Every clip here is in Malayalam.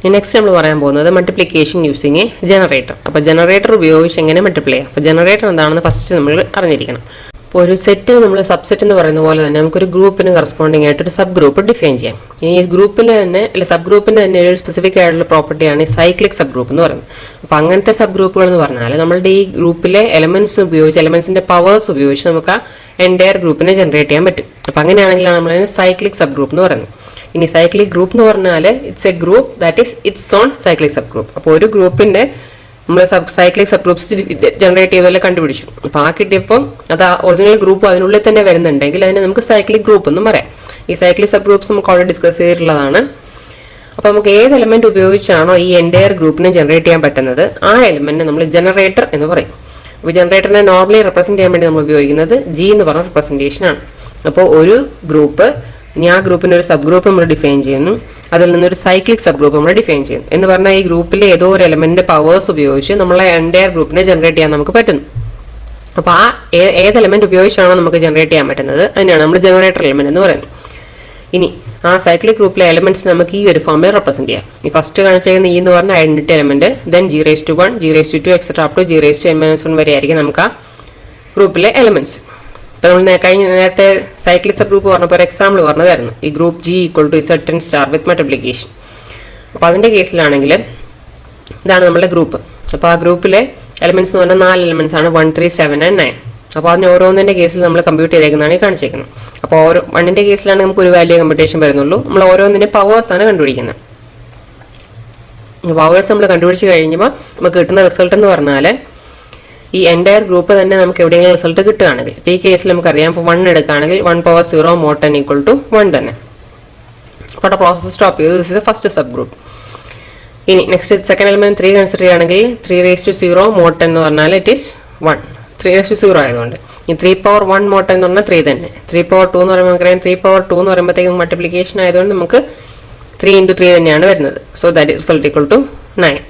നെക്സ്റ്റ് നമ്മൾ പറയാൻ പോകുന്നത് മൾട്ടിപ്ലിക്കേഷൻ യൂസിങ് എ ജനറേറ്റർ. അപ്പോൾ ജനറേറ്റർ ഉപയോഗിച്ച് എങ്ങനെ മൾട്ടിപ്ലൈ ചെയ്യാം. അപ്പോൾ ജനറേറ്റർ എന്താണെന്ന് ഫസ്റ്റ് നമ്മൾ അറിഞ്ഞിരിക്കണം. അപ്പോൾ ഒരു സെറ്റ് നമ്മൾ സബ്സെറ്റ് എന്ന് പറയുന്ന പോലെ തന്നെ നമുക്കൊരു ഗ്രൂപ്പിന് കറസ്പോണ്ടിങ് ആയിട്ട് ഒരു സബ് ഗ്രൂപ്പ് ഡിഫൈൻ ചെയ്യാം. ഈ ഗ്രൂപ്പിൻ്റെ തന്നെ അല്ലെ സബ് ഗ്രൂപ്പിൻ്റെ തന്നെ ഒരു സ്പെസിഫിക് ആയിട്ടുള്ള പ്രോപ്പർട്ടിയാണ് ഈ സൈക്ലിക് സബ് ഗ്രൂപ്പ് എന്ന് പറയുന്നത്. അപ്പോൾ അങ്ങനത്തെ സബ് ഗ്രൂപ്പുകൾ എന്ന് പറഞ്ഞാൽ നമ്മളുടെ ഈ ഗ്രൂപ്പിലെ എലമെന്റ്സ് ഉപയോഗിച്ച് എലമെന്റ്സിന്റെ പവേഴ്സ് ഉപയോഗിച്ച് നമുക്ക് ആ എൻറ്റയർ ഗ്രൂപ്പിനെ ജനറേറ്റ് ചെയ്യാൻ പറ്റും. അപ്പോൾ അങ്ങനെയാണെങ്കിലാണ് നമ്മൾ സൈക്ലിക് സബ് ഗ്രൂപ്പ് എന്ന് പറയുന്നത്. ഇനി സൈക്ലിക് ഗ്രൂപ്പ് എന്ന് പറഞ്ഞാൽ it's A group that is it's on cyclic sub group. അപ്പോൾ ഒരു ഗ്രൂപ്പിന്റെ നമ്മൾ സൈക്ലിക് സബ് ഗ്രൂപ്പ്സ് ജനറേറ്റ് ചെയ്തതല്ലേ കണ്ടുപിടിച്ചു. അപ്പോൾ ആ കിട്ടിയപ്പം അത് ഒറിജിനൽ ഗ്രൂപ്പ് അതിനുള്ളിൽ തന്നെ വരുന്നുണ്ടെങ്കിൽ അതിനെ നമുക്ക് സൈക്ലിക് ഗ്രൂപ്പ് എന്നും പറയാം. ഈ സൈക്ലിക് സബ് ഗ്രൂപ്പ്സ് നമുക്ക് ഓൾറെഡി ഡിസ്കസ് ചെയ്തിട്ടുള്ളതാണ്. അപ്പോൾ നമുക്ക് ഏത് എലമെന്റ് ഉപയോഗിച്ചാണോ ഈ എൻറ്റയർ ഗ്രൂപ്പിനെ ജനറേറ്റ് ചെയ്യാൻ പറ്റുന്നത് ആ എലമെന്റിനെ നമ്മൾ ജനറേറ്റർ എന്ന് പറയും. അപ്പോൾ ജനറേറ്ററിനെ നോർമലി റെപ്രസെന്റ് ചെയ്യാൻ വേണ്ടി നമ്മൾ ഉപയോഗിക്കുന്നത് ജി എന്ന് പറഞ്ഞ റെപ്രസെന്റേഷൻ ആണ്. അപ്പോൾ ഒരു ഗ്രൂപ്പ് ഇനി ആ ഗ്രൂപ്പിന്റെ ഒരു സബ് ഗ്രൂപ്പ് നമ്മൾ ഡിഫൈൻ ചെയ്യുന്നു, അതിൽ നിന്നൊരു സൈക്ലിക് സബ് ഗ്രൂപ്പ് നമ്മൾ ഡിഫൈൻ ചെയ്യുന്നു എന്ന് പറഞ്ഞാൽ ഈ ഗ്രൂപ്പിലെ ഏതോ ഒരു എലമെന്റ് പവേഴ്സ് ഉപയോഗിച്ച് നമ്മളെ എൻറ്റയർ ഗ്രൂപ്പിനെ ജനറേറ്റ് ചെയ്യാൻ നമുക്ക് പറ്റുന്നു. അപ്പോൾ ആ ഏത് എലമെന്റ് ഉപയോഗിച്ചാണോ നമുക്ക് ജനറേറ്റ് ചെയ്യാൻ പറ്റുന്നത് അതിനാണ് നമ്മൾ ജനറേറ്റർ എലമെന്റ് എന്ന് പറയുന്നത്. ഇനി ആ സൈക്ലിക് ഗ്രൂപ്പിലെ എലമെന്റ്സ് നമുക്ക് ഈ ഒരു ഫോമിൽ റെപ്രസെന്റ് ചെയ്യാം. ഈ ഫസ്റ്റ് കാണിച്ചിരിക്കുന്ന ഈ എന്ന് പറഞ്ഞ identity element, then G⁻1, G⁻2 etcetera up to G⁻n−1 വരെ ആയിരിക്കും നമുക്ക് ആ ഗ്രൂപ്പിലെ എലമെന്റ്സ്. അപ്പോൾ നമ്മൾ നേരത്തെ സൈക്ലിക് സബ് ഗ്രൂപ്പ് പറഞ്ഞപ്പോൾ ഒരു എക്സാമ്പിൾ പറഞ്ഞതായിരുന്നു ഈ ഗ്രൂപ്പ് G = Z10* വിത്ത് മൾട്ടിപ്ലിക്കേഷൻ. അപ്പോൾ അതിൻ്റെ കേസിലാണെങ്കിൽ ഇതാണ് നമ്മുടെ ഗ്രൂപ്പ്. അപ്പോൾ ആ ഗ്രൂപ്പിലെ എലമെന്റ്സ് എന്ന് പറഞ്ഞാൽ 4 എലമെന്റ്സ് ആണ്, 1, 3, 7 and 9. അപ്പോൾ അതിന് ഓരോന്നിൻ്റെ കേസിൽ നമ്മൾ കമ്പ്യൂട്ട് ചെയ്തേക്കുന്നതാണ് ഈ കാണിച്ചേക്കുന്നത്. അപ്പോൾ ഓരോ 1ന്റെ കേസിലാണ് നമുക്ക് ഒരു വാല്യൂ കമ്പ്യൂട്ടേഷൻ വരുന്നുള്ളൂ. നമ്മൾ ഓരോന്നിൻ്റെ പവേഴ്സാണ് കണ്ടുപിടിക്കുന്നത്. പവേഴ്സ് നമ്മൾ കണ്ടുപിടിച്ച് കഴിയുമ്പോൾ നമുക്ക് കിട്ടുന്ന റിസൾട്ട് എന്ന് പറഞ്ഞാൽ ഈ എൻറ്റയർ ഗ്രൂപ്പ് തന്നെ നമുക്ക് എവിടെയെങ്കിലും റിസൾട്ട് കിട്ടുകയാണെങ്കിൽ, ഇപ്പോൾ ഈ കേസിൽ നമുക്കറിയാം ഇപ്പോൾ 1 എടുക്കുകയാണെങ്കിൽ 1/0 mod 10 = 1 തന്നെ. അപ്പോൾ പ്രോസസ് സ്റ്റോപ്പ് ചെയ്തു. This is first sub group. ഇനി നെക്സ്റ്റ് സെക്കൻഡ് എലമെന്റ് 3 കൺസിഡർ ചെയ്യുകയാണെങ്കിൽ 3/0 mod 10 എന്ന് പറഞ്ഞാൽ ഇറ്റ് ഈസ് 1, 3/0 ആയതുകൊണ്ട്. ഈ 3/1 mod 10 എന്ന് പറഞ്ഞാൽ 3 തന്നെ. 3/2 എന്ന് പറയുമ്പോൾ നമുക്കറിയാം 3/2 എന്ന് പറയുമ്പോഴത്തേക്കും മൾട്ടിപ്ലിക്കേഷൻ ആയതുകൊണ്ട് നമുക്ക് 3 × 3 തന്നെയാണ് വരുന്നത്. So that result = 9.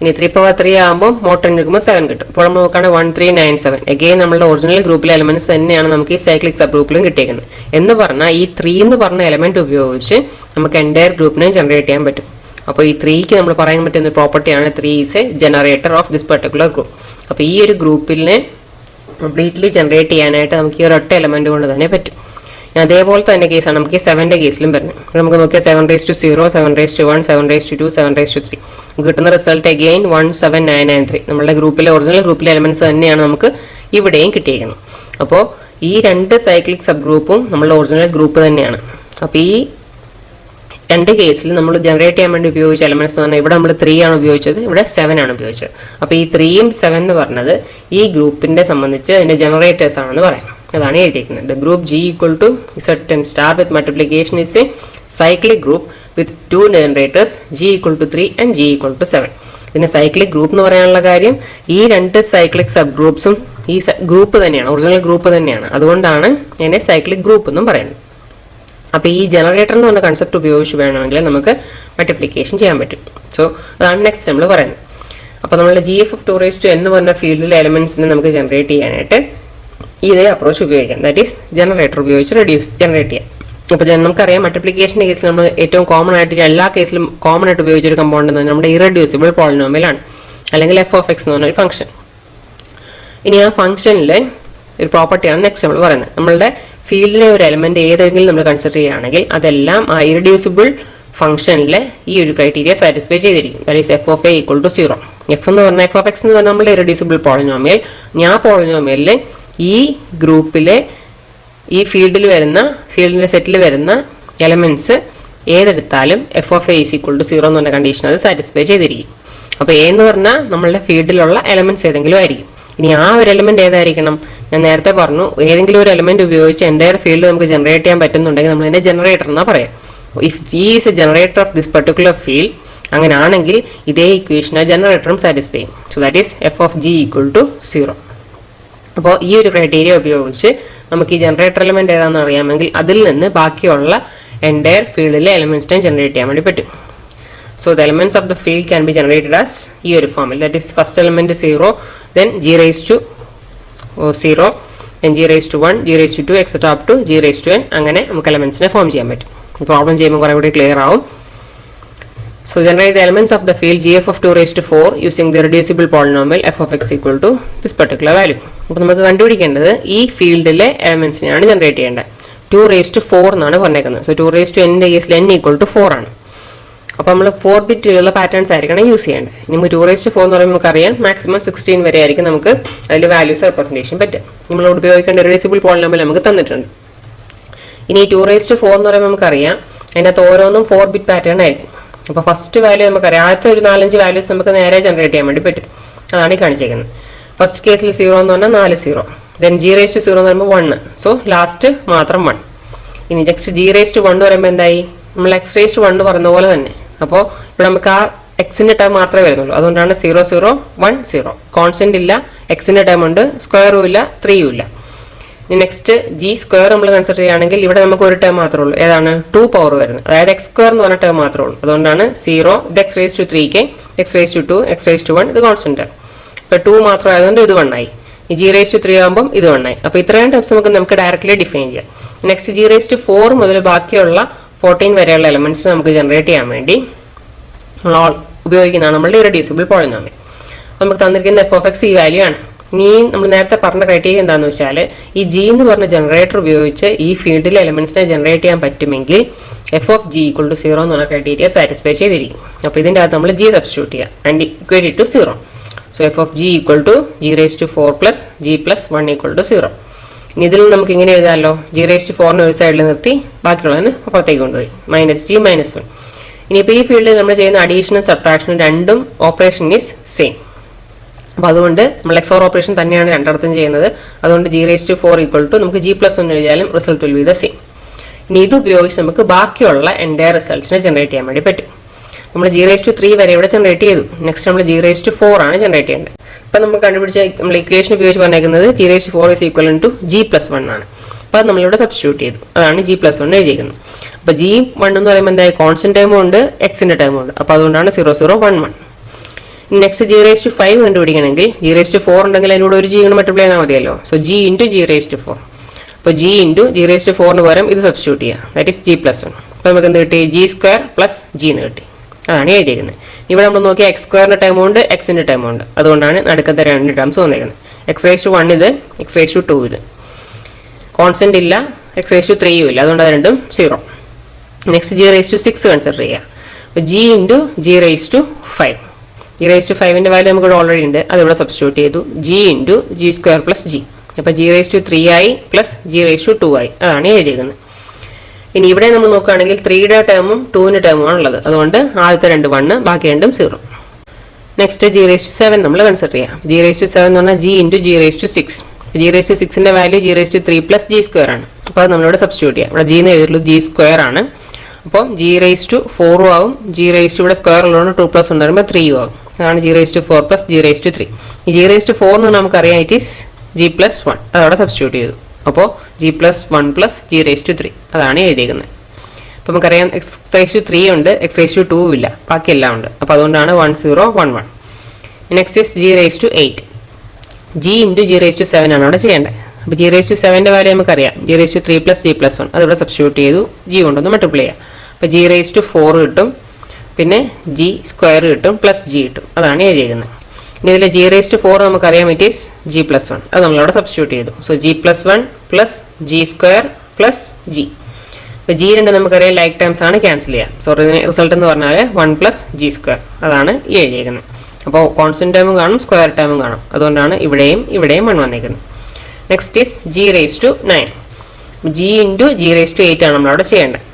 ഇനി 3/3 ആകുമ്പോൾ mod 10 എടുക്കുമ്പോൾ 7 കിട്ടും. അപ്പോൾ നമ്മൾ നോക്കുകയാണെങ്കിൽ 1, 3, 9, 7. അഗെയിൻ നമ്മുടെ ഒറിജിനൽ ഗ്രൂപ്പിലെ എലമെന്റ്സ് തന്നെയാണ് നമുക്ക് ഈ സൈക്ലിക് സബ് ഗ്രൂപ്പിലും കിട്ടിയേക്കുന്നത്. എന്ന് പറഞ്ഞാൽ ഈ 3 എന്ന് പറഞ്ഞ എലമെന്റ് ഉപയോഗിച്ച് നമുക്ക് എൻറ്റയർ ഗ്രൂപ്പിനെ ജനറേറ്റ് ചെയ്യാൻ പറ്റും. അപ്പോൾ ഈ 3ക്ക് നമ്മൾ പറയാൻ പറ്റുന്ന പ്രോപ്പർട്ടിയാണ് 3 is A generator of this particular group. അപ്പോൾ ഈ ഒരു ഗ്രൂപ്പിനെ കംപ്ലീറ്റ്ലി ജനറേറ്റ് ചെയ്യാനായിട്ട് നമുക്ക് ഈ ഒരൊറ്റ എലമെന്റ് കൊണ്ട് തന്നെ പറ്റും. അതേപോലത്തെ തന്നെ കേസാണ് നമുക്ക് ഈ 7ന്റെ കേസിലും വരുന്നത്. നമുക്ക് നോക്കിയാൽ 7/0, 7/1, 7/2, 7/3. കിട്ടുന്ന റിസൾട്ട് അഗെയിൻ 1, 7, 9 and 3. നമ്മുടെ ഗ്രൂപ്പിലെ ഒറിജിനൽ ഗ്രൂപ്പിലെ എലമെന്റ്സ് തന്നെയാണ് നമുക്ക് ഇവിടെയും കിട്ടിയിരിക്കുന്നത്. അപ്പോൾ ഈ 2 സൈക്ലിക് സബ് ഗ്രൂപ്പും നമ്മളുടെ ഒറിജിനൽ ഗ്രൂപ്പ് തന്നെയാണ്. അപ്പോൾ ഈ 2 കേസിൽ നമ്മൾ ജനറേറ്റ് ചെയ്യാൻ വേണ്ടി ഉപയോഗിച്ച എലമെന്റ്സ് എന്ന് പറഞ്ഞാൽ ഇവിടെ നമ്മൾ 3 ആണ് ഉപയോഗിച്ചത്, ഇവിടെ 7 ആണ് ഉപയോഗിച്ചത്. അപ്പോൾ ഈ 3ഉം 7 എന്ന് പറഞ്ഞത് ഈ ഗ്രൂപ്പിന്റെ സംബന്ധിച്ച് അതിന്റെ ജനറേറ്റേഴ്സ് ആണെന്ന് പറയാം. അതാണ് എഴുതിയിരിക്കുന്നത്. The group G = Z10* with multiplication is A cyclic group with 2 generators, G = 3 and G = 7. പിന്നെ സൈക്ലിക് ഗ്രൂപ്പ് എന്ന് പറയാനുള്ള കാര്യം ഈ 2 സൈക്ലിക് സബ് ഗ്രൂപ്പ്സും ഈ ഗ്രൂപ്പ് തന്നെയാണ്, ഒറിജിനൽ ഗ്രൂപ്പ് തന്നെയാണ്. അതുകൊണ്ടാണ് ഇതിനെ സൈക്ലിക് ഗ്രൂപ്പ് എന്നും പറയുന്നത്. അപ്പോൾ ഈ ജനറേറ്റർ എന്ന് പറഞ്ഞ കൺസെപ്റ്റ് ഉപയോഗിച്ച് വേണമെങ്കിൽ നമുക്ക് മൾട്ടിപ്ലിക്കേഷൻ ചെയ്യാൻ പറ്റും. സോ അതാണ് നെക്സ്റ്റ് നമ്മൾ പറയുന്നത്. അപ്പോൾ നമ്മൾ GF(2n) എന്ന് പറഞ്ഞ ഫീൽഡിലെ എലമെന്റ്സിനെ നമുക്ക് ജനറേറ്റ് ചെയ്യാനായിട്ട് ഇതേ അപ്രോച്ച് ഉപയോഗിക്കാം. ദാറ്റ് ഈസ് ജനറേറ്റർ ഉപയോഗിച്ച് ജനറേറ്റ് ചെയ്യാം. അപ്പോൾ നമുക്കറിയാം മൾട്ടിപ്ലിക്കേഷൻ്റെ കേസിൽ നമ്മൾ ഏറ്റവും കോമൺ ആയിട്ട് എല്ലാ കേസിലും കോമൺ ആയിട്ട് ഉപയോഗിച്ചൊരു കമ്പൗണ്ട് എന്ന് പറഞ്ഞാൽ നമ്മുടെ ഇറഡ്യൂസിബിൾ പോളിനോമിയലാണ്, അല്ലെങ്കിൽ f(x) എന്ന് പറഞ്ഞൊരു ഫംഗ്ഷൻ. ഇനി ആ ഫംഗ്ഷനിലെ ഒരു പ്രോപ്പർട്ടിയാണ് നെക്സ്റ്റ് നമ്മൾ പറയുന്നത്. നമ്മളുടെ ഫീൽഡിലെ ഒരു എലമെന്റ് ഏതെങ്കിലും നമ്മൾ കൺസിഡർ ചെയ്യുകയാണെങ്കിൽ അതെല്ലാം ആ ഇറഡ്യൂസിബിൾ ഫംഗ്ഷനിലെ ഈ ഒരു ക്രൈറ്റീരിയ സാറ്റിസ്ഫൈ ചെയ്തിരിക്കും. That is f(a) = 0. f എന്ന് പറഞ്ഞാൽ f(x) എന്ന് പറഞ്ഞാൽ നമ്മുടെ ഇറഡ്യൂസിബിൾ പോളിനോമിയൽ. ഞാൻ പോളിനോമിയലിൽ ഈ ഗ്രൂപ്പിലെ ഈ ഫീൽഡിന്റെ സെറ്റിൽ വരുന്ന എലമെന്റ്സ് ഏതെടുത്താലും f(a) = 0 എന്ന് പറഞ്ഞ കണ്ടീഷൻ അത് സാറ്റിസ്ഫൈ ചെയ്തിരിക്കും. അപ്പോൾ a എന്ന് പറഞ്ഞാൽ നമ്മളുടെ ഫീൽഡിലുള്ള എലമെന്റ്സ് ഏതെങ്കിലും ആയിരിക്കും. ഇനി ആ ഒരു എലമെന്റ് ഏതായിരിക്കണം? ഞാൻ നേരത്തെ പറഞ്ഞു, ഏതെങ്കിലും ഒരു എലമെന്റ് ഉപയോഗിച്ച് എൻറ്റയർ ഫീൽഡ് നമുക്ക് ജനറേറ്റ് ചെയ്യാൻ പറ്റുന്നുണ്ടെങ്കിൽ നമ്മൾ ഇതിനെ ജനറേറ്റർ എന്നാ പറയാം. If G is A generator of this particular field, അങ്ങനെ ആണെങ്കിൽ ഇതേ ഇക്വേഷനെ ജനറേറ്ററും സാറ്റിസ്ഫൈ ചെയ്യും. So that is f(g) = 0. അപ്പോൾ ഈ ഒരു ക്രൈറ്റീരിയ ഉപയോഗിച്ച് നമുക്ക് ഈ ജനറേറ്റർ എലമെന്റ് ഏതാണെന്ന് അറിയാമെങ്കിൽ അതിൽ നിന്ന് ബാക്കിയുള്ള എൻറ്റയർ ഫീൽഡിലെ എലമെന്റ്സിനെ ജനറേറ്റ് ചെയ്യാൻ വേണ്ടി പറ്റും. So the elements of the field can be generated as ഈ ഒരു ഫോമിൽ. That is first element 0, then G⁻0, then G⁻1, G⁻2 etc. up to G⁻n. അങ്ങനെ നമുക്ക് എലമെന്റ്സിനെ ഫോം ചെയ്യാൻ പറ്റും. പ്രോബ്ലം ചെയ്യുമ്പോൾ കുറെ കൂടി ക്ലിയർ ആവും. So generate the elements of the field gf of 2 raised to 4 using the reducible polynomial f of x equal to this particular value. അപ്പോൾ നമുക്ക് കണ്ടുപിടിക്കേണ്ടത് ഈ ഫീൽഡിലെ എലമെന്റ്സിനെയാണ് ജനറേറ്റ് ചെയ്യേണ്ടത്. 2 raised to 4 എന്നാണ് പറഞ്ഞേക്കുന്നത്. സോ 2 raised to n ന്റെ കേസിൽ n ഈക്വൽ ടു 4 ആണ്. അപ്പോൾ നമ്മൾ 4 ബിറ്റുള്ള പാറ്റേൺസ് ആയിരിക്കണം യൂസ് ചെയ്യേണ്ടത്. നമുക്ക് 2 raised to 4 എന്ന് പറയുമ്പോൾ നമുക്കറിയാം മാക്സിമം 16 വരെ ആയിരിക്കും നമുക്ക് അതിൽ വാല്യൂസ് റെപ്രസെൻറ്റേഷൻ പറ്റുക. നമ്മളോട് ഉപയോഗിക്കേണ്ട റിഡ്യൂസിബിൾ പോളിനോമിയൽ നമുക്ക് തന്നിട്ടുണ്ട്. ഇനി 2 raised to 4 എന്ന് പറയുമ്പോൾ നമുക്കറിയാം അതിൻ്റെ അകത്ത് ഓരോന്നും 4 ബിറ്റ് പാറ്റേൺ ആയിരിക്കും. അപ്പോൾ ഫസ്റ്റ് വാല്യൂ നമുക്കറിയാം ആദ്യത്തെ ഒരു 4-5 വാല്യൂസ് നമുക്ക് നേരെ ജനറേറ്റ് ചെയ്യാൻ വേണ്ടി പറ്റും. അതാണ് ഈ കാണിച്ചേക്കുന്നത്. ഫസ്റ്റ് കേസിൽ 0 എന്ന് പറഞ്ഞാൽ 4 0, ദെൻ g raised to 0 എന്ന് പറയുമ്പോൾ 1, സോ ലാസ്റ്റ് മാത്രം 1. ഇനി നെക്സ്റ്റ് g raised to 1 എന്ന് പറയുമ്പോൾ എന്തായി, നമ്മൾ x raised to 1 പറയുന്ന പോലെ തന്നെ. അപ്പോൾ ഇവിടെ നമുക്ക് ആ എക്സിൻ്റെ ടേം മാത്രമേ വരുന്നുള്ളൂ. അതുകൊണ്ടാണ് 0 0 1 0. കോൺസ്റ്റന്റ് ഇല്ല, എക്സിൻ്റെ ടേം ഉണ്ട്, സ്ക്വയറും ഇല്ല, 3യും ഇല്ല. നെക്സ്റ്റ് ജി സ്ക്വയർ നമ്മൾ കൺസിഡർ ചെയ്യുകയാണെങ്കിൽ ഇവിടെ നമുക്ക് ഒരു ടേം മാത്രമേ ഉള്ളൂ. ഏതാണ് 2 പവർ വരുന്നത്, അതായത് എക്സ് സ്ക്വയർ എന്ന് പറഞ്ഞ ടേം മാത്രമേ ഉള്ളൂ. അതുകൊണ്ടാണ് 0, ഇത് X raise to 3k, X raise to 2, X raise to 1, ഇത് കോൺസ്റ്റന്റ്. ഇപ്പോൾ 2 മാത്രം ആയതുകൊണ്ട് ഇത് 1 ആയി. ഈ ജി റേസ് ടു 3 ആകുമ്പോൾ ഇത് 1 ആയി. അപ്പോൾ ഇത്രയും ടേംസ് നമുക്ക് ഡയറക്റ്റ്ലി ഡിഫൈൻ ചെയ്യാം. നെക്സ്റ്റ് ജി റേസ് ടു 4 മുതൽ ബാക്കിയുള്ള 14 വരെയുള്ള എലമെന്റ്സ് നമുക്ക് ജനറേറ്റ് ചെയ്യാൻ വേണ്ടി നമ്മൾ ഉപയോഗിക്കുന്നതാണ് നമ്മളുടെ ഇറഡ്യൂസിബിൾ പോളിനോമിയൽ. നമുക്ക് തന്നിരിക്കുന്ന എഫ് ഓഫ് എക്സ് ഈ വാല്യൂ ആണ്. ഇനി നമ്മൾ നേരത്തെ പറഞ്ഞ ക്രൈറ്റീരിയ എന്താണെന്ന് വെച്ചാൽ ഈ ജി എന്ന് പറഞ്ഞ ജനറേറ്റർ ഉപയോഗിച്ച് ഈ ഫീൽഡിലെ എലമെന്റ്സിനെ ജനറേറ്റ് ചെയ്യാൻ പറ്റുമെങ്കിൽ F of G equal to 0 എന്ന് പറഞ്ഞ ക്രൈറ്റീരിയ സാറ്റിസ്ഫൈ ചെയ്തിരിക്കും. അപ്പോൾ ഇതിൻ്റെ അകത്ത് നമ്മൾ ജി സബ്സ്റ്റിറ്റ്യൂട്ട് ചെയ്യാം and equate to 0. So F of G equal to G raise to 4 plus G plus 1 equal to 0. ഇനി ഇതിൽ നമുക്ക് ഇങ്ങനെ എഴുതാമല്ലോ, ജി റേസ് ടു 4 ഒരു സൈഡിൽ നിർത്തി ബാക്കിയുള്ളതിന് അപ്പുറത്തേക്ക് കൊണ്ടുപോയി മൈനസ് ജി മൈനസ് 1. ഇനിയിപ്പോൾ ഈ ഫീൽഡിൽ നമ്മൾ ചെയ്യുന്ന അഡീഷനും സബ്ട്രാക്ഷനും രണ്ടും ഓപ്പറേഷൻ ഈസ് സെയിം. അപ്പോൾ അതുകൊണ്ട് നമ്മൾ XOR ഓപ്പറേഷൻ തന്നെയാണ് രണ്ടിടത്തും ചെയ്യുന്നത്. അതുകൊണ്ട് G raise to 4 equal to നമുക്ക് ജി പ്ലസ് 1 എഴുതിയാലും result will be the same. ഇനി ഇത് ഉപയോഗിച്ച് നമുക്ക് ബാക്കിയുള്ള എൻ്റെ റിസൾട്ട്സിനെ ജനറേറ്റ് ചെയ്യാൻ വേണ്ടി പറ്റും. നമ്മൾ ജി റേസ് ടു 3 വരെ ഇവിടെ ജനറേറ്റ് ചെയ്തു. നെക്സ്റ്റ് നമ്മൾ ജി റേസ് ടു 4 ആണ് ജനറേറ്റ് ചെയ്യേണ്ടത്. ഇപ്പം നമ്മൾ കണ്ടുപിടിച്ച നമ്മൾ ഇക്വേഷൻ ഉപയോഗിച്ച് പറഞ്ഞേക്കുന്നത് G raise to 4 is equal to G plus 1 ആണ്. അപ്പോൾ അത് നമ്മളിവിടെ സബ്സ്റ്റിറ്റ്യൂട്ട് ചെയ്തു. അതാണ് ജി പ്ലസ് 1 എഴുതിയിരിക്കുന്നത്. അപ്പോൾ ജി 1 എന്ന് പറയുമ്പോൾ എന്തായാലും കോൺസ്റ്റന്റ് ടൈമും ഉണ്ട്, എക്സിൻ്റെ ടൈമും ഉണ്ട്. അപ്പോൾ അതുകൊണ്ടാണ് 0 0 1 1. നെക്സ്റ്റ് ജി റേസ് ടു 5 കണ്ടുപിടിക്കണമെങ്കിൽ ജി റേസ് ടു 4 ഉണ്ടെങ്കിൽ അതിനോട് ഒരു ജി കൊണ്ട് മൾട്ടിപ്ലൈ ചെയ്താൽ മതിയല്ലോ. So g into G raise to 4. അപ്പോൾ G into G raise to 4 പകരം ഇത് സബ്സ്റ്റിറ്റ്യൂട്ട് ചെയ്യുക, ദാറ്റ് ഈസ് ജി പ്ലസ് 1. അപ്പോൾ നമുക്ക് എന്ത് കിട്ടി, ജി സ്ക്വയർ പ്ലസ് ജി എന്ന് കിട്ടി. അതാണ് എഴുതിയിരിക്കുന്നത്. ഇവിടെ നമ്മൾ നോക്കിയാൽ എക്സ് സ്ക്വയറിൻ്റെ ടൈമും ഉണ്ട്, എക്സിൻ്റെ ടൈമും ഉണ്ട്. അതുകൊണ്ടാണ് നടുക്കത്തെ 2 ടേംസ് വന്നിരിക്കുന്നത്. എക്സ് റേസ് ടു 1 ഇത്, എക്സ് റേസ് ടു 2 ഇത്. കോൺസ്റ്റന്റ് ഇല്ല, എക്സ് റേസ് ടു 3യും ഇല്ല, അതുകൊണ്ട് അത് രണ്ടും 0. Next g raise to 6 consider ചെയ്യുക. അപ്പോൾ G into G raise to 5. G raise to 5ൻ്റെ വാല്യൂ നമുക്ക് ഓൾറെഡി ഉണ്ട്, അതിവിടെ സബ്സ്റ്റിറ്റ്യൂട്ട് ചെയ്തു. G into g square plus g. അപ്പോൾ ജി റേസ് ടു 3 ആയി പ്ലസ് ജി റേസ് ടു 2 ആയി. അതാണ് എഴുതിയിരിക്കുന്നത്. ഇനി ഇവിടെ നമ്മൾ നോക്കുകയാണെങ്കിൽ 3യുടെ ടേമും 2ൻ്റെ ടേമും ആണുള്ളത്. അതുകൊണ്ട് ആദ്യത്തെ 2 1, ബാക്കി രണ്ടും 0. നെക്സ്റ്റ് ജി റേസ് ടു 7 നമ്മൾ കൺസിഡർ ചെയ്യാം. ജി റേസ് ടു 7 എന്ന് പറഞ്ഞാൽ g into G raise to 6. G raise to 6ൻ്റെ value g raise to 3 plus G square ആണ്. അപ്പോൾ അത് നമ്മളിവിടെ സബ്സ്റ്റിറ്റ്യൂട്ട് ചെയ്യാം. ഇവിടെ ജി എന്ന് എഴുതിയുള്ളൂ, ജി സ്ക്വയർ ആണ്. അപ്പം ജി റേസ് ടു 4 ആവും, ജി റേസ് ടു ഇവിടെ സ്ക്വയർ ഉള്ളതുകൊണ്ട് 2 പ്ലസ് 1 വരുമ്പോൾ 3 ആവും. അതാണ് G raise to 4 plus G raise to 3. ഈ ജി റേസ് ടു 4 എന്ന് നമുക്കറിയാം ഇറ്റ് ഈസ് ജി പ്ലസ് 1. അതവിടെ സബ്സ്റ്റിറ്റ്യൂട്ട് ചെയ്തു. അപ്പോൾ G plus 1 plus G raise to 3 അതാണ് എഴുതിയിരിക്കുന്നത്. അപ്പോൾ നമുക്കറിയാം എക്സ് റേസ് ടു 3 ഉണ്ട്, എക്സ് റേസ് ടു 2 ഇല്ല, ബാക്കി എല്ലാം ഉണ്ട്. അപ്പോൾ അതുകൊണ്ടാണ് 1 0 1 1. Next is G raise to 8. G into G raise to 7 ആണ് അവിടെ ചെയ്യേണ്ടത്. അപ്പോൾ ജി റേസ് ടു 7ൻ്റെ വാല്യൂ നമുക്കറിയാം, G raise to 3 plus G plus 1. അതിവിടെ സബ്സ്റ്റിറ്റ്യൂട്ട് ചെയ്തു, ജി കൊണ്ടൊന്ന് മൾട്ടിപ്ലൈ ചെയ്യാം. അപ്പോൾ ജി റേസ് ടു 4 കിട്ടും, പിന്നെ ജി സ്ക്വയർ കിട്ടും, പ്ലസ് ജി കിട്ടും. അതാണ് എഴുതിയിരിക്കുന്നത്. ഇനി ഇതിൽ ജി റേസ് ടു 4 നമുക്കറിയാം ഇറ്റ് ഈസ് ജി പ്ലസ് 1. അത് നമ്മളവിടെ സബ്സ്റ്റിറ്റ്യൂട്ട് ചെയ്തു. So G plus 1 plus G square plus G. ഇപ്പോൾ ജി 2 നമുക്കറിയാം ലൈക്ക് ടൈംസ് ആണ്, ക്യാൻസൽ ചെയ്യാം. സോ ഇതിന് റിസൾട്ട് എന്ന് പറഞ്ഞാൽ 1 പ്ലസ് ജി സ്ക്വയർ. അതാണ് ഈ എഴുതിയിരിക്കുന്നത്. അപ്പോൾ കോൺസ്റ്റന്റ് ടൈമും കാണും, സ്ക്വയർ ടൈമും കാണും. അതുകൊണ്ടാണ് ഇവിടെയും 1 വന്നിരിക്കുന്നത്. Next is G raise to 9. G into G raise to 8 ആണ് നമ്മളവിടെ ചെയ്യേണ്ടത്.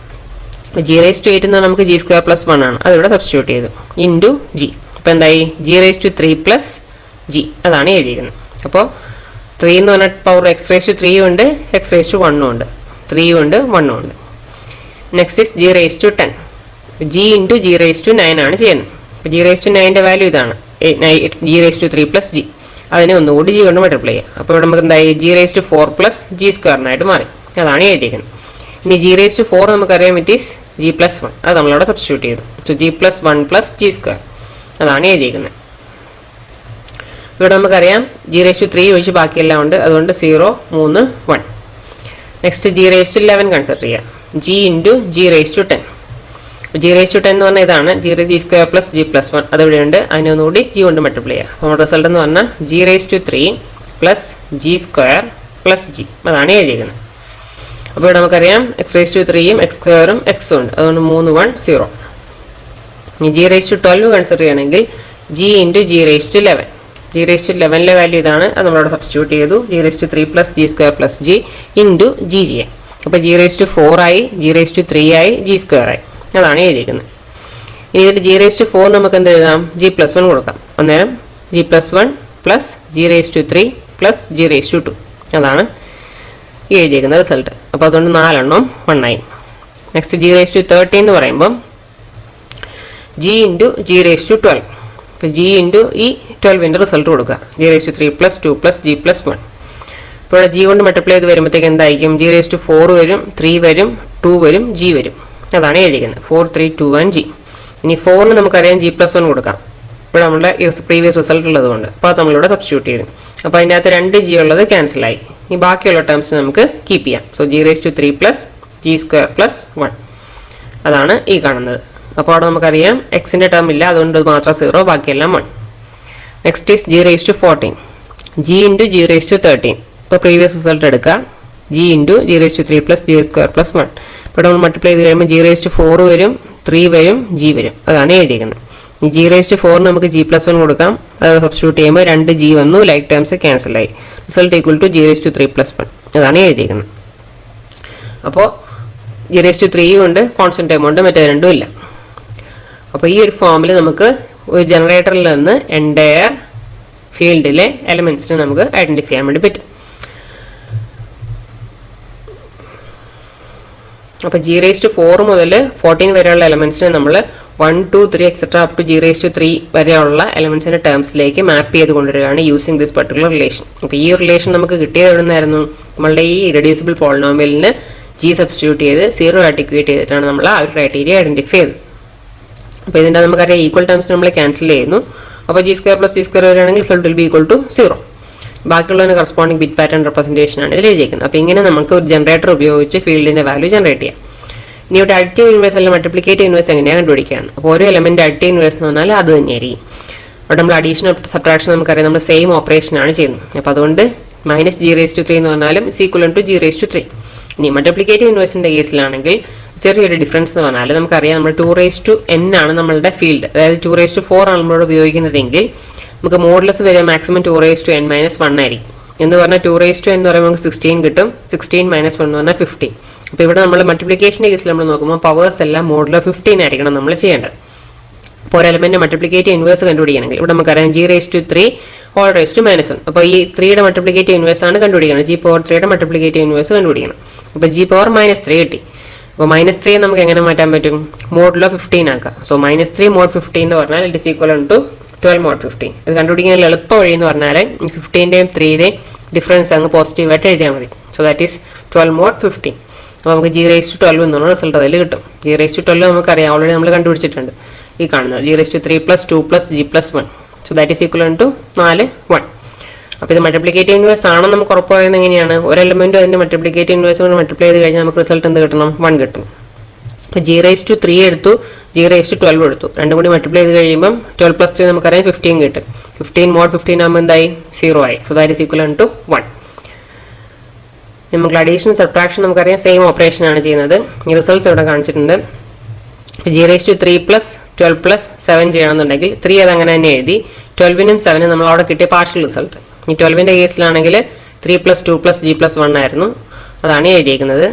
ജി റേസ് ടു 8 എന്ന് പറഞ്ഞാൽ നമുക്ക് ജി സ്ക്വയർ പ്ലസ് 1 ആണ്, അതിവിടെ സബ്സ്റ്റിറ്റ്യൂട്ട് ചെയ്തു. Into G. അപ്പോൾ എന്തായി, G raise to 3 plus G. അതാണ് എഴുതിയിരിക്കുന്നത്. അപ്പോൾ 3 എന്ന് പറഞ്ഞാൽ പവർ എക്സ് റേസ് ടു 3 ഉണ്ട്, എക്സ് റേസ് ടു 1 ഉണ്ട്, 3 ഉണ്ട് 1 ഉണ്ട്. Next is G raise to 10. G into G raise to 9 ആണ് ചെയ്യുന്നത്. അപ്പോൾ ജി റേസ് ടു 9ൻ്റെ വാല്യൂ ഇതാണ്, G raise to 3 plus G. അതിനെ ഒന്നുകൂടി ജി കൊണ്ട് മൾട്ടിപ്ലൈ ചെയ്യാം. അപ്പോൾ ഇവിടെ നമുക്ക് എന്തായി, G raise to 4 plus g സ്ക്വയറിനായിട്ട് മാറി. അതാണ് എഴുതിയിരിക്കുന്നത്. ഇനി ജി റേസ് ടു 4 നമുക്കറിയാം ഇറ്റ് ഈസ് ജി പ്ലസ് 1. അത് നമ്മളവിടെ സബ്സ്റ്റിറ്റ്യൂട്ട് ചെയ്തു. So G plus 1 plus G square. അതാണ് എഴുതിയിരിക്കുന്നത്. ഇവിടെ നമുക്കറിയാം ജി റേസ് ടു 3 ഒഴിച്ച് ബാക്കിയെല്ലാം ഉണ്ട്, അതുകൊണ്ട് 0 3 1. Next g raise to 11 consider ചെയ്യാം. G into G raise to 10. G raise to 10 എന്ന് പറഞ്ഞാൽ ഇതാണ് g square plus G plus 1. അതിവിടെയുണ്ട്, അതിനെ ഒന്നുകൂടി ജി കൊണ്ട് മൾട്ടിപ്ലൈ ചെയ്യുക. അപ്പോൾ റിസൾട്ട് എന്ന് പറഞ്ഞാൽ g raise to 3 plus G square plus G, അതാണ് എഴുതിയിരിക്കുന്നത്. അപ്പോൾ ഇവിടെ നമുക്കറിയാം എക്സ് റേസ് ടു 3യും എക്സ് സ്ക്വയറും എക്സും ഉണ്ട്, അതുകൊണ്ട് 3 1 0. ഇനി ജി റേസ് ടു 12 കൺസിഡർ ചെയ്യുകയാണെങ്കിൽ g into G raise to 11. G raise to 11ലെ വാല്യൂ ഇതാണ്, അത് നമ്മളവിടെ സബ്സ്റ്റിറ്റ്യൂട്ട് ചെയ്തു. G raise to 3 plus G square plus g into g g ആയി. അപ്പോൾ ജി റേസ് ടു 4 ആയി, ജി റേസ് ടു 3 ആയി, ജി സ്ക്വയർ ആയി, അതാണ് എഴുതിയിരിക്കുന്നത്. ഇനി ഇതിൽ ജി റേസ് ടു 4 നമുക്ക് എന്ത് എഴുതാം, ജി പ്ലസ് 1 കൊടുക്കാം. അന്നേരം G plus 1 plus G raise to 3 plus G raise to 2, അതാണ് എഴുതിയിരിക്കുന്ന റിസൾട്ട്. അപ്പോൾ അതുകൊണ്ട് 4 എണ്ണം 1 ആയി. നെക്സ്റ്റ് ജി റേസ് ടു 13 എന്ന് പറയുമ്പം G into G raise to 12. അപ്പോൾ ജി ഇൻറ്റു ഈ 12ൻ്റെ റിസൾട്ട് കൊടുക്കുക. G raise to 3 plus 2 plus G plus 1. ഇപ്പോൾ ഇവിടെ ജി കൊണ്ട് മൾട്ടിപ്ലൈ ചെയ്ത് വരുമ്പോഴത്തേക്ക് എന്തായിരിക്കും, ജി റേസ് ടു 4 വരും, 3 വരും, 2 വരും, ജി വരും, അതാണ് എഴുതിയിരിക്കുന്നത്. 4 3 2 1 ജി. ഇനി 4ന് നമുക്കറിയാം ജി പ്ലസ് 1 കൊടുക്കാം. ഇവിടെ നമ്മുടെ പ്രീവിയസ് റിസൾട്ട് ഉള്ളതുകൊണ്ട് അപ്പോൾ അത് നമ്മളിവിടെ സബ്സ്റ്റിറ്റ്യൂട്ട് ചെയ്തു. അപ്പോൾ അതിൻ്റെ അകത്ത് 2 ജി ഉള്ളത് ക്യാൻസലായി. ഈ ബാക്കിയുള്ള ടേംസ് നമുക്ക് കീപ്പ് ചെയ്യാം. So G raise to 3 plus G square plus 1, അതാണ് ഈ കാണുന്നത്. അപ്പോൾ അവിടെ നമുക്കറിയാം എക്സിൻ്റെ ടേം ഇല്ല, അതുകൊണ്ട് മാത്രം 0, ബാക്കിയെല്ലാം 1. Next is G raise to 14, G into G raise to 13. ഇപ്പോൾ പ്രീവിയസ് റിസൾട്ട് എടുക്കുക, G into G raise to 3 plus G square plus 1. ഇപ്പോൾ നമ്മൾ മൾട്ടിപ്ലൈ ചെയ്ത് കഴിയുമ്പോൾ ജി റേസ് ടു 4 വരും, 3 വരും, ജി വരും, അതാണ് എഴുതിയിരിക്കുന്നത്. ഈ ജി റേസ് ടു 4 നമുക്ക് ജി പ്ലസ് 1 കൊടുക്കാം. അത് സബ്സ്റ്റിറ്റ്യൂട്ട് ചെയ്യുമ്പോൾ 2 ജി വന്നു, ലൈക്ക് ടേംസ് ക്യാൻസലായി. Result equal to G raise to 3 plus 1, അതാണ് എഴുതിയിരിക്കുന്നത്. അപ്പോൾ ജി റേസ് ടു 3 ഉണ്ട്, കോൺസ്റ്റന്റ് ടൈം ഉണ്ട്, മറ്റേ രണ്ടും ഇല്ല. അപ്പോൾ ഈ ഒരു ഫോമിൽ നമുക്ക് ഒരു ജനറേറ്ററിൽ നിന്ന് എൻറ്റയർ ഫീൽഡിലെ എലമെൻറ്റ്സിനെ നമുക്ക് ഐഡൻറ്റിഫൈ ചെയ്യാൻ വേണ്ടി പറ്റും. അപ്പോൾ ജി റേസ് ടു 4 മുതൽ 14 വരെയുള്ള എലമെൻറ്റ്സിനെ നമ്മൾ 1 2 3 etcetera up to G raise to 3 വരെയുള്ള എലമെൻറ്റ്സിൻ്റെ ടേംസിലേക്ക് മാപ്പ് ചെയ്ത് കൊണ്ടുവരികയാണ് യൂസിങ് ദിസ് പർട്ടിക്കുലർ റിലേഷൻ. അപ്പോൾ ഈ റിലേഷൻ നമുക്ക് കിട്ടിയത് എവിടെ നിന്നായിരുന്നു, നമ്മളുടെ ഈ ഇറഡ്യൂസിബിൾ പോളിനോമിയലിന് ജി സബ്സ്റ്റിറ്റ്യൂട്ട് ചെയ്ത് 0 ആയിട്ട് ഇക്വേറ്റ് ചെയ്തിട്ടാണ് നമ്മൾ ആ ഒരു ക്രൈറ്റീരിയ ഐഡൻറ്റിഫൈ ചെയ്തത്. അപ്പോൾ ഇതിൻ്റെ നമുക്കറിയാം ഈക്വൽ ടേംസ് നമ്മൾ ക്യാൻസൽ ചെയ്യുന്നു. അപ്പോൾ g square plus G square വരികയാണെങ്കിൽ result will be equal to 0. ബാക്കിയുള്ളതിന് കറസ്പോണ്ടിങ് ബിറ്റ് പാറ്റേൺ റെപ്രസെൻറ്റേഷൻ ആണ് ഇതിൽ എഴുതിയിരിക്കുന്നത്. അപ്പോൾ ഇങ്ങനെ നമുക്ക് ഒരു ജനറേറ്റർ ഉപയോഗിച്ച് ഫീൽഡിൻ്റെ വാല്യൂ ജനറേറ്റ് ചെയ്യാം. ഇനി ഇവിടെ അഡിറ്റീവ് ഇൻവേഴ്സ് അല്ലെങ്കിൽ മൾട്ടിപ്ലിക്കേറ്റീവ് ഇൻവേഴ്സ് എങ്ങനെയാണ് കണ്ടുപിടിക്കുകയാണ്. അപ്പോൾ ഓരോ എലമെൻറ്റ് അഡിറ്റീവ് ഇൻവേഴ്സ് എന്ന് പറഞ്ഞാൽ അത് തന്നെയായിരിക്കും. അവിടെ നമ്മൾ അഡീഷൻ സബ്ട്രാക്ഷൻ നമുക്കറിയാം, നമ്മൾ സെയിം ഓപ്പറേഷൻ ആണ് ചെയ്യുന്നത്. അപ്പോൾ അതുകൊണ്ട് മൈനസ് ജി റേസ് ടു 3 എന്ന് പറഞ്ഞാലും is equal to G raise to 3. ഇനി മൾട്ടിപ്ലിക്കേറ്റീവ് ഇൻവേഴ്സിൻ്റെ കേസിലാണെങ്കിൽ ചെറിയൊരു ഡിഫറൻസ് എന്ന് പറഞ്ഞാൽ നമുക്കറിയാം നമ്മൾ 2 റേസ് ടു n ആണ് നമ്മളുടെ ഫീൽഡ്, അതായത് 2 റേസ് ടു 4 ആണ് നമ്മളോട് ഉപയോഗിക്കുന്നതെങ്കിൽ നമുക്ക് മോഡുലസ് വരെ maximum 2 raise to n minus 1 ആയിരിക്കും. എന്ന് പറഞ്ഞാൽ 2 റേസ് ടു n എന്ന് പറയുമ്പോൾ നമുക്ക് 16 കിട്ടും, 16 മൈനസ് 1 എന്ന് പറഞ്ഞാൽ 15. അപ്പോൾ ഇവിടെ നമ്മൾ മൾട്ടിപ്ലിക്കേഷൻ്റെ കേസിൽ നമ്മൾ നോക്കുമ്പോൾ പവേഴ്സ് എല്ലാം മോഡുലർ 15 ആയിരിക്കണം നമ്മൾ ചെയ്യേണ്ടത്. അപ്പോൾ ഒരു എലമെൻറ്റ് മൾട്ടിപ്ലിക്കേറ്റീവ് ഇൻവേഴ്സ് കണ്ടുപിടിക്കണമെങ്കിൽ ഇവിടെ നമുക്കറിയാം G raise to 3 whole raise to minus 1. അപ്പോൾ ഈ 3യുടെ മൾട്ടിപ്ലിക്കേറ്റീവ് ഇൻവേഴ്സ് ആണ് കണ്ടുപിടിക്കണം. ജി പവർ 3യുടെ മൾട്ടിപ്ലിക്കേറ്റീവ് ഇൻവേഴ്സ് കണ്ടുപിടിക്കണം. അപ്പോൾ ജി പവർ മൈനസ് 3 കിട്ടി. അപ്പോൾ മൈനസ് 3 നമുക്ക് എങ്ങനെ മാറ്റാൻ പറ്റും, മോഡുലർ 15 ആക്കാം. സോ മൈനസ് 3 മോഡ് 15 എന്ന് പറഞ്ഞാൽ it is equal to 12 mod 15. ഇത് കണ്ടുപിടിക്കാൻ എളുപ്പ വഴി എന്ന് പറഞ്ഞാൽ 15ൻ്റെയും 3യുടെയും ഡിഫറൻസ് അങ്ങ് പോസിറ്റീവായിട്ട് എഴുതിയാൽ മതി. So that is 12 mod 15. അപ്പോൾ നമുക്ക് ജി റേസ് ടു 12 എന്നുള്ള റിസൾട്ട് അതിൽ കിട്ടും. ജി റേസ് ടു 12 നമുക്കറിയാം, ഓൾറെഡി നമ്മൾ കണ്ടുപിടിച്ചിട്ടുണ്ട്. ഈ കാണുന്നത് G raise to 3 plus 2 plus G plus 1. So that is equal to 4 1. അപ്പോൾ ഇത് മൾട്ടിപ്ലിക്കേറ്റീവ് ഇൻവേഴ്സ് ആണെന്ന് നമുക്ക് ഉറപ്പ് പറയുന്നത് എങ്ങനെയാണ്, ഒരു എലമെൻറ്റും അതിൻ്റെ മൾട്ടിപ്ലിക്കേറ്റീവ് ഇൻവേഴ്സ് കൊണ്ട് മൾട്ടിപ്ലൈ ചെയ്ത് കഴിഞ്ഞാൽ നമുക്ക് റിസൾട്ട് എന്ത് കിട്ടണം, 1 കിട്ടും. അപ്പോൾ ജി റേസ് ടു 3 എടുത്തു, ജി റേസ് ടു 12 എടുത്തു, രണ്ടും കൂടി മൾട്ടിപ്ലൈ ചെയ്ത് കഴിയുമ്പം 12 പ്ലസ് 3 നമുക്കറിയാം 15 കിട്ടും. 15 മോഡ് 15 ആകുമ്പോൾ എന്തായി, 0 ആയി. So that is equal to 1. നമുക്ക് അഡീഷൻ സബ്ട്രാക്ഷൻ നമുക്കറിയാം സെയിം ഓപ്പറേഷൻ ആണ് ചെയ്യുന്നത്. ഈ റിസൾട്ട്സ് ഇവിടെ കാണിച്ചിട്ടുണ്ട്. G raise to 3 plus 12 plus 7 ചെയ്യണമെന്നുണ്ടെങ്കിൽ 3 അത് അങ്ങനെ തന്നെ എഴുതി. 12നും 7നും നമ്മൾ അവിടെ കിട്ടിയ പാർഷ്യൽ റിസൾട്ട്. ഈ 12ൻ്റെ കേസിലാണെങ്കിൽ 3 പ്ലസ് 2 പ്ലസ് ജി പ്ലസ് 1 ആയിരുന്നു, അതാണ് എഴുതിയിരിക്കുന്നത്.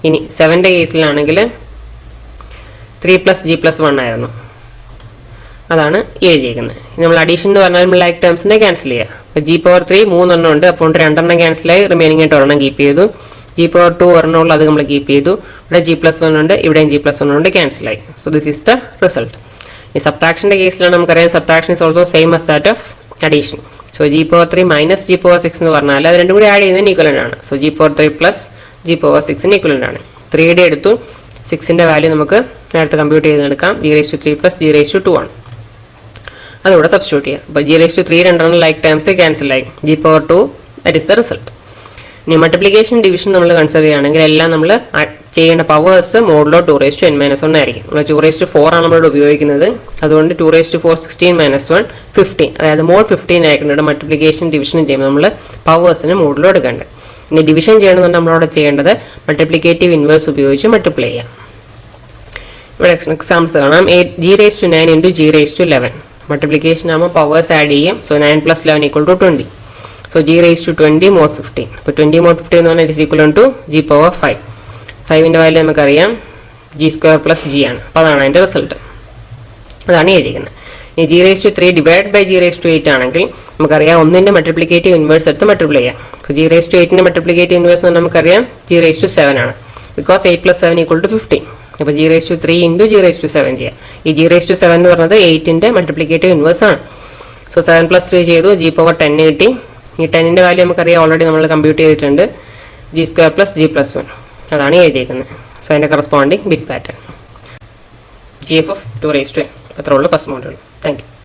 ഇനി 7ൻ്റെ കേസിലാണെങ്കിൽ 3 പ്ലസ് ജി പ്ലസ് 1 ആയിരുന്നു, അതാണ് എഴുതിയിരിക്കുന്നത്. നമ്മൾ അഡീഷൻ എന്ന് പറഞ്ഞാൽ നമ്മൾ ലൈക്ക് ടേംസിനെ ക്യാൻസൽ ചെയ്യുക. അപ്പോൾ ജി പവർ 3 3 എണ്ണം ഉണ്ട്, അപ്പോൾ 2 എണ്ണം ക്യാൻസലായി, റിമൈനിങ് ആയിട്ട് ഒരെണ്ണം കീപ്പ് ചെയ്തു. ജി പവർ 2 ഒരെണ്ണം ഉള്ളത് നമ്മൾ കീപ്പ് ചെയ്തു. ഇവിടെ ജി പ്ലസ് 1 ഉണ്ട്, ഇവിടെയും ജി പ്ലസ് 1 ഉണ്ട്, ക്യാൻസലായി. So this is the result. ഈ സബ്ട്രാക്ഷൻ്റെ കേസിലാണ് നമുക്കറിയാം subtraction is also same as that of addition. So g power 3 minus g power 6 എന്ന് പറഞ്ഞാൽ അത് രണ്ടും കൂടി ആഡ് ചെയ്യുന്നതിന് ഈക്വലൻ്റ് ആണ്. So g power 3 plus g power 6ന് ഈക്വലൻ്റ് ആണ്. 3യുടെ എടുത്തു, 6ൻ്റെ വാല്യൂ നമുക്ക് നേരത്തെ കമ്പ്യൂട്ട് ചെയ്തെടുക്കാം. G raise to 3 plus G raise to 2 ആണ്, അതിവിടെ സബ്സ്റ്റിറ്റ്യൂട്ട് ചെയ്യാം. അപ്പോൾ ജി റേസ് ടു 3 രണ്ടെണ്ണം ലൈക്ക് ടേംസ് ക്യാൻസൽ ആയി. G power 2 that is the result. ഇനി മൾട്ടിപ്ലിക്കേഷൻ ഡിവിഷൻ നമ്മൾ കൺസിഡർ ചെയ്യുകയാണെങ്കിൽ എല്ലാം നമ്മൾ ചെയ്യേണ്ട പവേഴ്സ് മോഡ്ലോ 2^-n-1 ആയിരിക്കും. നമ്മൾ 2^4 ആണ് നമ്മളിവിടെ ഉപയോഗിക്കുന്നത്. അതുകൊണ്ട് 2^4 16 - 1 15, അതായത് മോഡ് 15 ആയിരിക്കും ഇവിടെ മൾട്ടിപ്ലിക്കേഷൻ ഡിവിഷനും ചെയ്യുമ്പോൾ നമ്മൾ പവേഴ്സിന് മോഡ്ലോ എടുക്കേണ്ടത്. ഇനി ഡിവിഷൻ ചെയ്യണമെന്നുണ്ട് നമ്മളവിടെ ചെയ്യേണ്ടത് മൾട്ടിപ്ലിക്കേറ്റീവ് ഇൻവേഴ്സ് ഉപയോഗിച്ച് മൾട്ടിപ്ലൈ ചെയ്യാം. ഇവിടെ എക്സാമ്പിൾസ് കാണാം. g⁻⁹ × g⁻11. മൾട്ടിപ്ലിക്കേഷൻ ആകുമ്പോൾ പവേഴ്സ് ആഡ് ചെയ്യും. സോ 9 + 11 = 20. So g⁻20 mod 15. അപ്പോൾ 20 mod 15 എന്ന് പറഞ്ഞാൽ = g⁵. 5ന്റെ വാല്യൂ നമുക്കറിയാം g² + g ആണ്. അപ്പോൾ അതാണ് അതിൻ്റെ റിസൾട്ട്. അതാണ് എഴുതിയിരിക്കുന്നത്. ഈ g⁻3 / g⁻8 ആണെങ്കിൽ നമുക്കറിയാം 1ന്റെ മൾട്ടിപ്ലിക്കേറ്റീവ് ഇൻവേഴ്സ് എടുത്ത് മൾട്ടിപ്ലൈ ചെയ്യാം. അപ്പോൾ g⁻8ന്റെ മൾട്ടിപ്ലിക്കേറ്റീവ് ഇൻവേഴ്സ് എന്ന് നമുക്കറിയാം g⁻7 ആണ്. ബിക്കോസ് 8 + 7 = 15. അപ്പോൾ g⁻3 × g⁻7 ചെയ്യാം. ഈ g⁻7 എന്ന് പറഞ്ഞത് 8ന്റെ മൾട്ടിപ്ലിക്കേറ്റീവ് ഇൻവേഴ്സ് ആണ്. സോ 7 + 3 ചെയ്തു, g⁻10 കിട്ടി. ഈ 10ന്റെ വാല്യൂ നമുക്കറിയാം, ഓൾറെഡി നമ്മൾ കമ്പ്യൂട്ട് ചെയ്തിട്ടുണ്ട്, g² + g+1. അതാണ് എഴുതിയിരിക്കുന്നത്. സോ അതിൻ്റെ corresponding bit pattern gf of 2^n. അത്രേ ഉള്ളൂ ഫസ്റ്റ് മോഡ്യൂൾ. Thank you.